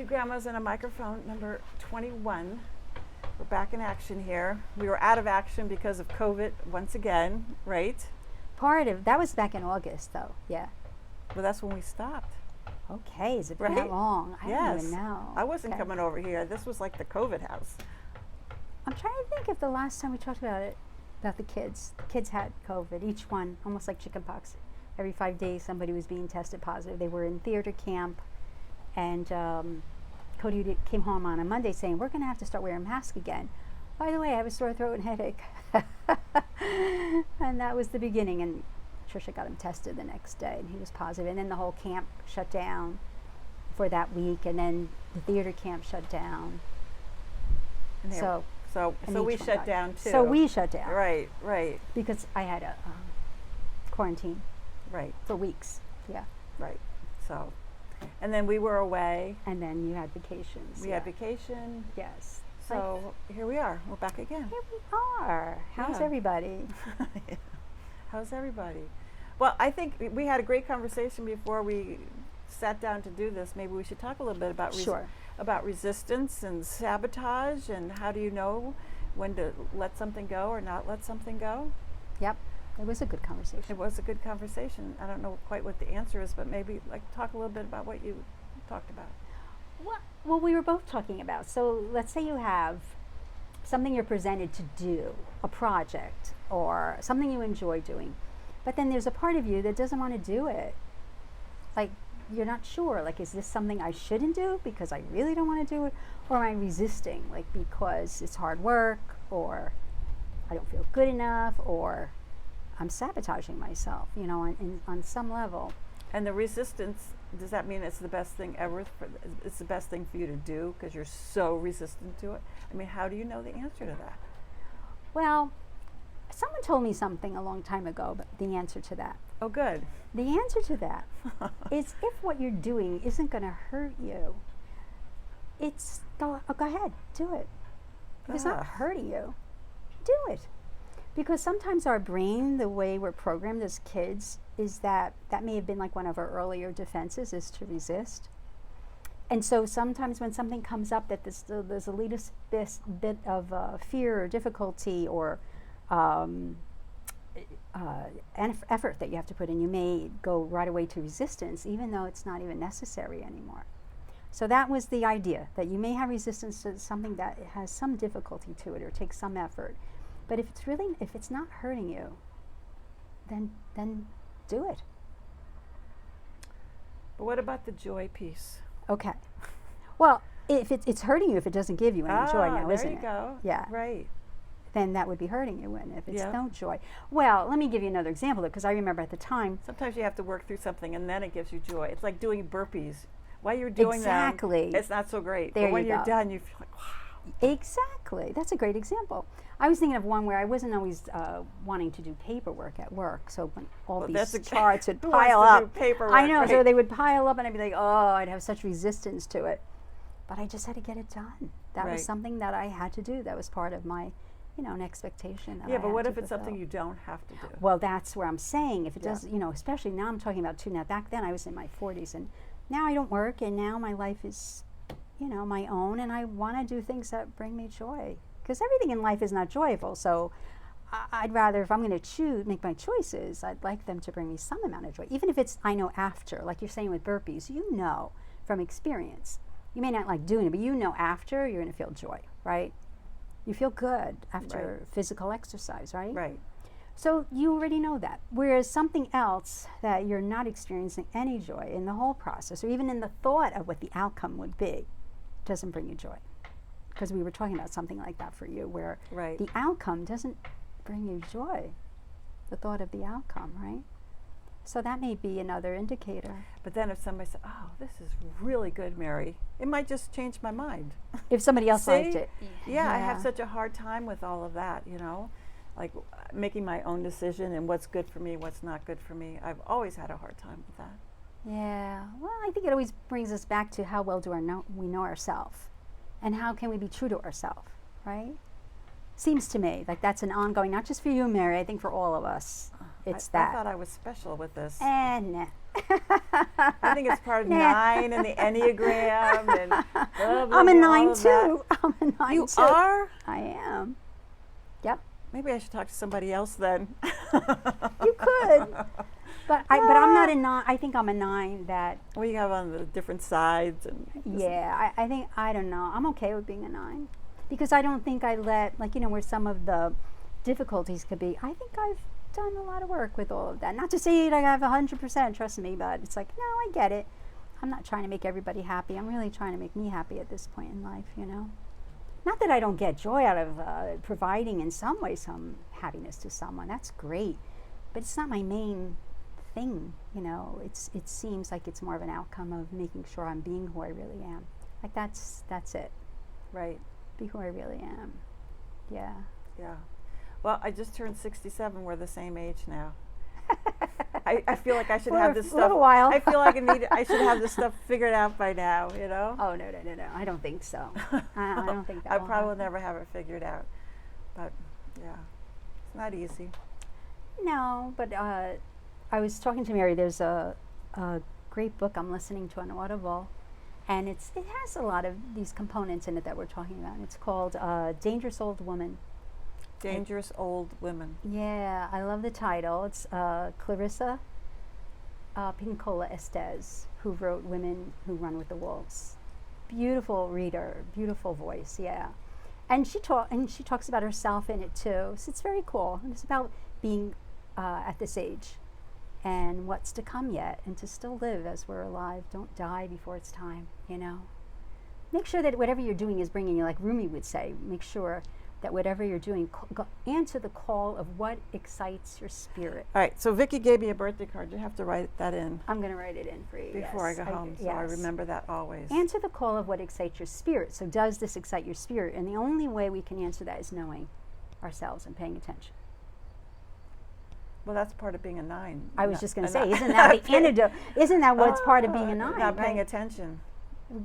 Grandmas and a Microphone, number 21. We're back in action here. We were out of action because of COVID once again, right? That was back in August, though. Yeah. Well, that's when we stopped. Okay, is it been Right? that long? I don't even know. I wasn't Okay. coming over here. This was like the COVID house. I'm trying to think if the last time we talked about it, about the kids. The kids had COVID, each one, almost like chickenpox. Every 5 days, somebody was being tested positive. They were in theater camp, and Cody came home on a Monday saying, we're going to have to start wearing masks again. By the way, I have a sore throat and headache. And that was the beginning, and Trisha got him tested the next day, and he was positive. And then the whole camp shut down for that week, and then the theater camp shut down. And So we each one shut got- down too. So we shut down. Right, right, Because I had a quarantine right, for weeks. Yeah. right. So, and then we were away. And then you had vacations. We yeah. had vacation. Yes. So here we are. We're back again. Here we are. How's Yeah. everybody? How's everybody? Well, I think we had a great conversation before we sat down to do this. Maybe we should talk a little bit about Sure. about resistance and sabotage, and how do you know when to let something go or not let something go? Yep. It was a good conversation. It was a good conversation. I don't know quite what the answer is, but maybe talk a little bit about what you talked about. Well, we were both talking about. So let's say you have something you're presented to do, a project or something you enjoy doing, but then there's a part of you that doesn't want to do it. Like, you're not sure, like, is this something I shouldn't do because I really don't want to do it? Or am I resisting, like, because it's hard work, or I don't feel good enough, or I'm sabotaging myself, on some level. And the resistance, does that mean it's the best thing ever? It's the best thing for you to do because you're so resistant to it? I mean, how do you know the answer to that? Well, someone told me something a long time ago, but the answer to that. Oh, good. The answer to that is, if what you're doing isn't going to hurt you, go ahead, do it. If it's not hurting you, do it. Because sometimes our brain, the way we're programmed as kids, is that may have been like one of our earlier defenses, is to resist. And so sometimes when something comes up that there's a little bit of fear or difficulty or effort that you have to put in, you may go right away to resistance, even though it's not even necessary anymore. So that was the idea, that you may have resistance to something that has some difficulty to it or takes some effort. But if it's not hurting you, then do it. But what about the joy piece? Okay. Well, if it's hurting you, if it doesn't give you any joy now, isn't it? There you go. Yeah. Right. Then that would be hurting you, wouldn't it? If it's Yeah. no joy. Well, let me give you another example, because I remember at the time. Sometimes you have to work through something and then it gives you joy. It's like doing burpees. While you're doing Exactly. them, it's not so great. There but when you you're go. done, you feel like, wow. Exactly. That's a great example. I was thinking of one where I wasn't always wanting to do paperwork at work. So when all these charts would who wants pile to up. do paperwork, I know. right? So they would pile up and I'd be like, oh, I'd have such resistance to it. But I just had to get it done. That Right. was something that I had to do. That was part of my, an expectation. That Yeah, I but had what to if it's something fulfill. you don't have to do? Well, that's where I'm saying, if it Yeah. does, especially now I'm talking about two. Now, back then I was in my 40s, and now I don't work, and now my life is, my own, and I want to do things that bring me joy. Because everything in life is not joyful, so I'd rather, if I'm going to make my choices, I'd like them to bring me some amount of joy. Even if it's, I know after, like you're saying with burpees, from experience. You may not like doing it, but after, you're going to feel joy, right? You feel good after physical exercise, right? Right. So you already know that. Whereas something else that you're not experiencing any joy in the whole process, or even in the thought of what the outcome would be, doesn't bring you joy. Because we were talking about something like that for you, where Right. the outcome doesn't bring you joy, the thought of the outcome, right? So that may be another indicator. But then if somebody says, oh, this is really good, Mary, it might just change my mind. If somebody else liked See? it. Yeah, I have such a hard time with all of that, like making my own decision and what's good for me, what's not good for me. I've always had a hard time with that. Yeah, well, I think it always brings us back to how well do we know ourselves, and how can we be true to ourselves, right? Seems to me like that's an ongoing, not just for you, Mary, I think for all of us. It's I that. thought I was special with this. And I think it's part of 9 and the Enneagram and blah, blah, I'm a blah, 9 all of that. too. I'm a 9 You too. are? I am. Yep. Maybe I should talk to somebody else then. You could. But I'm not a 9. I think I'm a 9 that, Well, you have on the different sides and yeah, I think, I don't know. I'm okay with being a 9. Because I don't think I let, like, where some of the difficulties could be, I think I've done a lot of work with all of that. Not to say that I have 100%, trust me, but it's like, no, I get it. I'm not trying to make everybody happy. I'm really trying to make me happy at this point in life, Not that I don't get joy out of providing in some way some happiness to someone. That's great. But it's not my main thing, It seems like it's more of an outcome of making sure I'm being who I really am. Like that's it. right. Be who I really am. Yeah. Yeah. Well, I just turned 67. We're the same age now. I feel like I should have this stuff. For a little while. I feel like I should have this stuff figured out by now, Oh, no. I don't think so. I don't think that I will probably will happen. never have it figured out. But, yeah, it's not easy. No, but I was talking to Mary. There's a great book I'm listening to on Audible, and it has a lot of these components in it that we're talking about. It's called Dangerous Old Woman. Dangerous Old Women. Yeah, I love the title. It's Clarissa Pincola Estes, who wrote Women Who Run with the Wolves. Beautiful reader, beautiful voice, yeah. And she talks about herself in it too. So it's very cool. And it's about being at this age and what's to come yet, and to still live as we're alive. Don't die before it's time, Make sure that whatever you're doing is bringing you, like Rumi would say, make sure that whatever you're doing, answer the call of what excites your spirit. All right, so Vicky gave me a birthday card. You have to write that in I'm going to write it in for you. before yes. I go home, so I remember that always. Answer the call of what excites your spirit. So does this excite your spirit? And the only way we can answer that is knowing ourselves and paying attention. Well, that's part of being a 9. I was just going to say, isn't that the antidote? Isn't that what's part of being a 9? Not paying right? attention.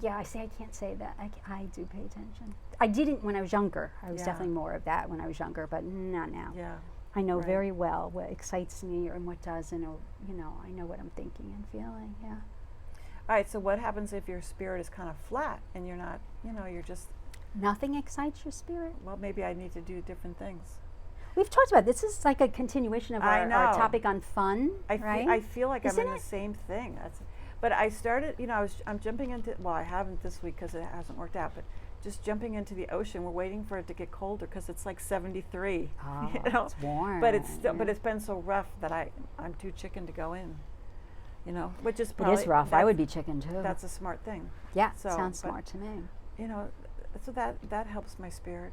Yeah, I can't say that. I do pay attention. I didn't when I was younger. I was Yeah. definitely more of that when I was younger, but not now. Yeah. I know Right. very well what excites me and what doesn't, or, I know what I'm thinking and feeling, yeah. All right, so what happens if your spirit is kind of flat and you're not, you're just, Nothing excites your spirit? well, maybe I need to do different things. We've talked about this. This is like a continuation of I our know. topic on fun, right? I feel like Isn't I'm in it? the same thing. But I started, I'm jumping into, well, I haven't this week because it hasn't worked out, but just jumping into the ocean. We're waiting for it to get colder because it's like 73. Oh, it's warm. But it's still, yeah. but it's been so rough that I'm too chicken to go in. Which is It probably is rough. I would be chicken too. That's a smart thing. yeah, so, sounds but- smart to me. So that helps my spirit.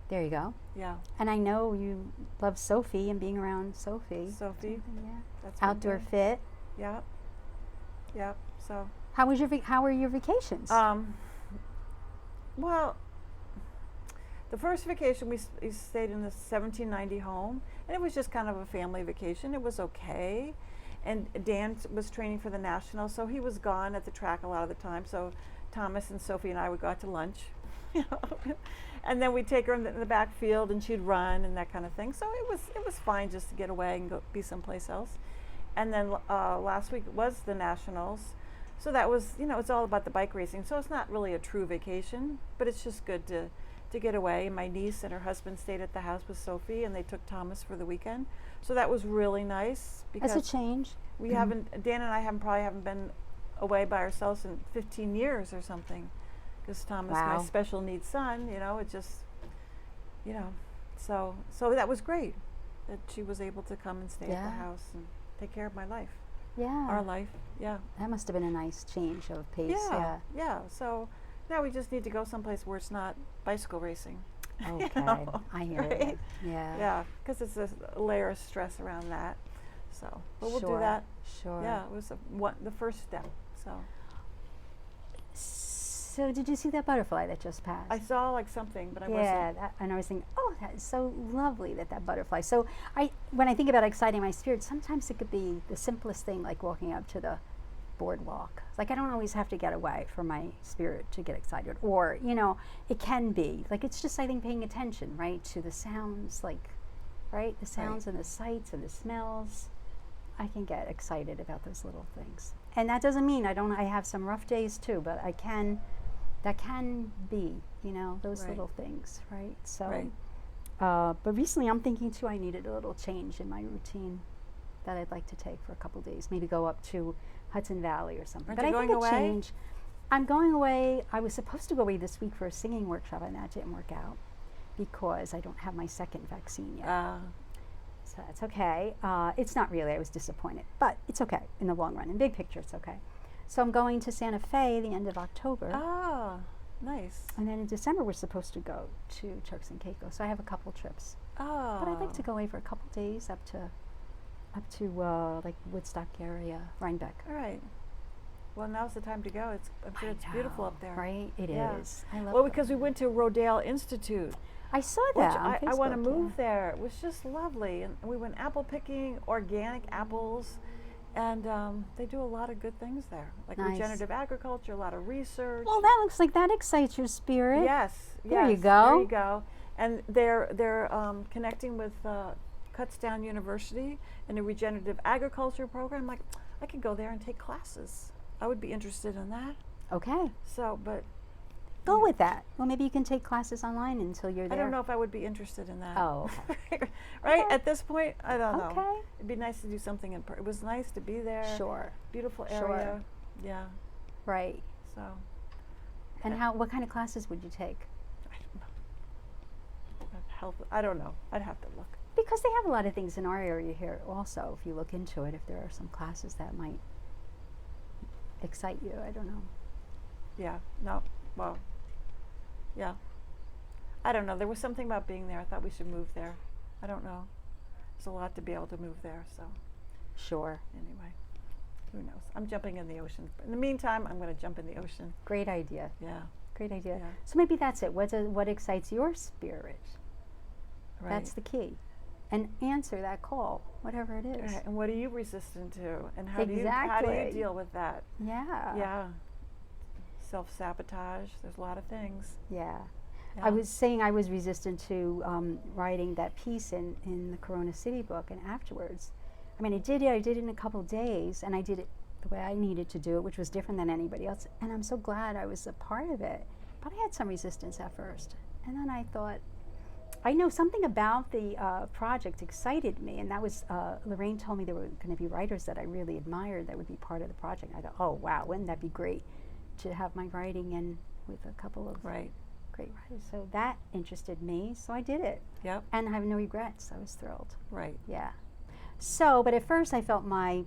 There you go. Yeah. And I know you love Sophie and being around Sophie. Sophie. Yeah. That's been Outdoor good. fit. Yeah. Yeah. So. How were your vacations? Well, the first vacation we stayed in the 1790 home, and it was just kind of a family vacation. It was okay, and Dan was training for the national, so he was gone at the track a lot of the time. So Thomas and Sophie and I would go out to lunch, and then we'd take her in the back field, and she'd run and that kind of thing. So it was fine just to get away and go be someplace else. And then last week was the nationals. So that was, it's all about the bike racing. So it's not really a true vacation, but it's just good to get away. And my niece and her husband stayed at the house with Sophie, and they took Thomas for the weekend. So that was really nice because That's a change. we haven't, Dan and I probably haven't been away by ourselves in 15 years or something. Because Thomas, Wow. my special needs son, it just, so that was great that she was able to come and stay at the Yeah. house and take care of my life, Yeah. our life. Yeah. That must have been a nice change of pace. Yeah. So now we just need to go someplace where it's not bicycle racing. Okay. I hear right? it. Yeah. Yeah, because it's a layer of stress around that. So, but we'll do Sure. that. Sure. Yeah, it was the first step. So So did you see that butterfly that just passed? I saw like something, but I yeah, wasn't. and I was thinking, oh, that is so lovely that butterfly. So when I think about exciting my spirit, sometimes it could be the simplest thing, like walking up to the boardwalk. Like I don't always have to get away for my spirit to get excited, or it can be like it's just I think paying attention, right, to the sounds, like, right, the sounds and the sights and the smells. I can get excited about those little things. And that doesn't mean I have some rough days too, but that can be, those Right. little things, right? So, Right. but recently I'm thinking too, I needed a little change in my routine that I'd like to take for a couple days. Maybe go up to Hudson Valley or something. Aren't But you I going think away? a change. I'm going away. I was supposed to go away this week for a singing workshop, and that didn't work out because I don't have my second vaccine yet. So that's okay. It's not really. I was disappointed, but it's okay in the long run. In big picture, it's okay. So I'm going to Santa Fe the end of October, Nice. and then in December we're supposed to go to Turks and Caicos. So I have a couple trips, Oh. but I'd like to go away for a couple days up to like Woodstock area, Rhinebeck. All right. Well, now's the time to go. I'm sure it's beautiful up there. Right? It is. Yeah. I love Well, it. because we went to Rodale Institute, I saw which that on I want to Facebook, move there. It was just lovely, and we went apple picking, organic apples, and they do a lot of good things there, like Nice. regenerative agriculture, a lot of research. Well, that looks like that excites your spirit. Yes. There you yes, go. There you go. And they're connecting with Kutztown University in a regenerative agriculture program. Like, I could go there and take classes. I would be interested in that. Okay. So, but Go with that. Well, maybe you can take classes online until you're I there. don't know if I would be interested in that. Oh, okay. Right? Okay. At this point, I don't know. Okay. It'd be nice to do something it was nice to be there. Sure. Beautiful Sure. area. Yeah. Right. So, And what kind of classes would you take? I don't know. I don't know. I'd have to look. Because they have a lot of things in our area here also, if you look into it, if there are some classes that might excite you. I don't know. Yeah. No. Well. Yeah. I don't know. There was something about being there. I thought we should move there. I don't know. There's a lot to be able to move there. So, Sure. anyway, who knows? I'm jumping in the ocean. In the meantime, I'm going to jump in the ocean. Great idea. Yeah. Great idea. Yeah. So maybe that's it. What excites your spirit? Right. That's the key. And answer that call, whatever it is. Right. And what are you resistant to? And how do you Exactly. deal with that? Yeah. Yeah. Self-sabotage. There's a lot of things. Yeah. Yeah. I was saying I was resistant to writing that piece in the Corona City book, and afterwards, I mean, I did it in a couple days, and I did it the way I needed to do it, which was different than anybody else, and I'm so glad I was a part of it. But I had some resistance at first, and then I thought, I know something about the project excited me, and that was, Lorraine told me there were going to be writers that I really admired that would be part of the project. I thought, oh wow, wouldn't that be great to have my writing in with a couple of Right. great writers. So that interested me, so I did it. Yep. And I have no regrets. I was thrilled. Right. Yeah. So, but at first I felt I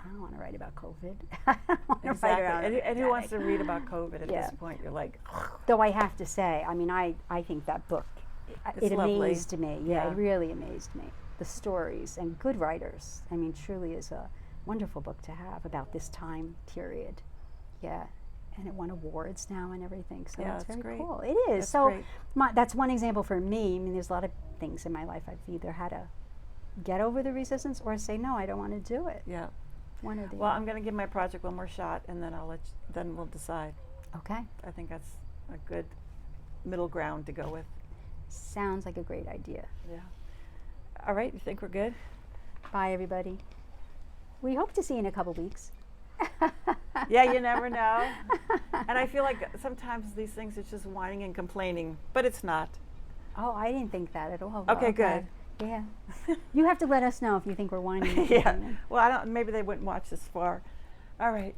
don't want to write about COVID. I don't want to write about And who wants to pandemic. read about COVID at Yeah. this point? You're like, Though I have to say, I mean, I think that book, It's it lovely. amazed me. Yeah, Yeah. it really amazed me. The stories and good writers. I mean, truly is a wonderful book to have about this time period. Yeah. And it won awards now and everything. So Yeah, it's it's very great. cool. It is. That's So great. that's one example for me. I mean, there's a lot of things in my life I've either had to get over the resistance or say, no, I don't want to do it. yeah. One or the Well, other. I'm going to give my project one more shot, and then then we'll decide. Okay. I think that's a good middle ground to go with. Sounds like a great idea. Yeah. All right. You think we're good? Bye, everybody. We hope to see you in a couple weeks. Yeah, you never know. And I feel like sometimes these things it's just whining and complaining, but it's not. Oh, I didn't think that at all. Okay, good. Yeah. You have to let us know if you think we're whining. and Yeah. complaining. Well, I don't. Maybe they wouldn't watch this far. All right.